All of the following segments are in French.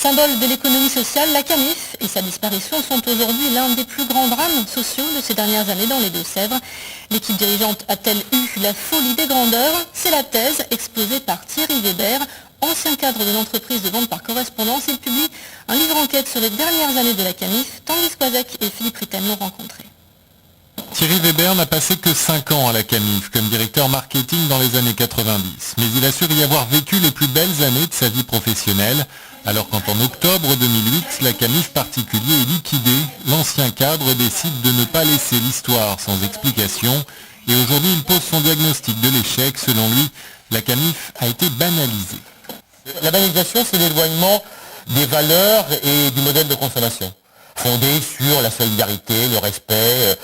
Symbole de l'économie sociale, la CAMIF et sa disparition sont aujourd'hui l'un des plus grands drames sociaux de ces dernières années dans les Deux-Sèvres. L'équipe dirigeante a-t-elle eu la folie des grandeurs? C'est la thèse exposée par Thierry Weber, ancien cadre de l'entreprise de vente par correspondance. Il publie un livre enquête sur les dernières années de la CAMIF. Tanguy Squazek et Philippe Ritten l'ont rencontré. Thierry Weber n'a passé que 5 ans à la CAMIF comme directeur marketing dans les années 90, mais il assure y avoir vécu les plus belles années de sa vie professionnelle, alors qu'en octobre 2008, la CAMIF particulier est liquidée, l'ancien cadre décide de ne pas laisser l'histoire sans explication, et aujourd'hui il pose son diagnostic de l'échec. Selon lui, la CAMIF a été banalisée. La banalisation, c'est l'éloignement des valeurs et du modèle de consommation, fondé sur la solidarité, le respect,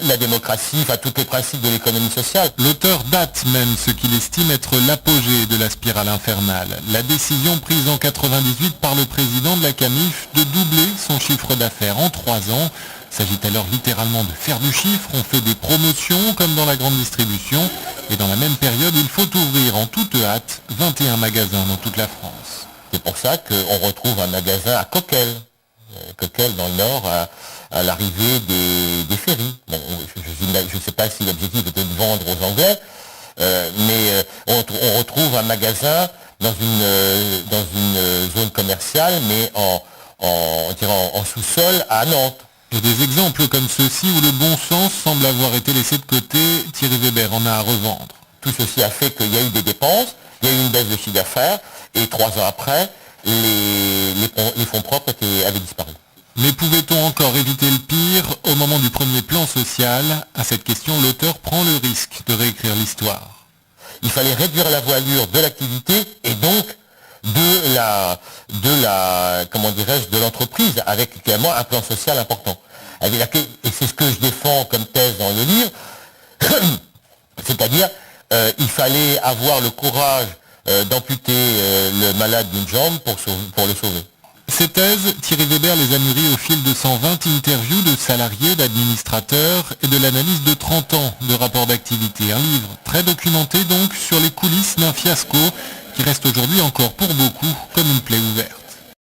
la démocratie, enfin tous les principes de l'économie sociale. L'auteur date même ce qu'il estime être l'apogée de la spirale infernale. La décision prise en 98 par le président de la CAMIF de doubler son chiffre d'affaires en 3 ans. S'agit alors littéralement de faire du chiffre. On fait des promotions comme dans la grande distribution. Et dans la même période, il faut ouvrir en toute hâte 21 magasins dans toute la France. C'est pour ça qu'on retrouve un magasin à Coquel. Coquel dans le Nord, à l'arrivée des ferries. Bon, je ne sais pas si l'objectif était de vendre aux Anglais, mais on retrouve un magasin dans une zone commerciale, mais en sous-sol à Nantes. Et des exemples comme ceux-ci où le bon sens semble avoir été laissé de côté, Thierry Weber en a à revendre. Tout ceci a fait qu'il y a eu des dépenses, il y a eu une baisse de chiffre d'affaires, et 3 ans après, les fonds propres avaient disparu. Mais pouvait-on encore éviter le pire au moment du premier plan social? À cette question, l'auteur prend le risque de réécrire l'histoire. Il fallait réduire la voilure de l'activité et donc de l'entreprise, avec également un plan social important. Et c'est ce que je défends comme thèse dans le livre, c'est-à-dire il fallait avoir le courage d'amputer le malade d'une jambe pour le sauver. Ces thèses, Thierry Weber les a mûries au fil de 120 interviews de salariés, d'administrateurs et de l'analyse de 30 ans de rapports d'activité. Un livre très documenté donc sur les coulisses d'un fiasco qui reste aujourd'hui encore pour beaucoup comme une plaie ouverte.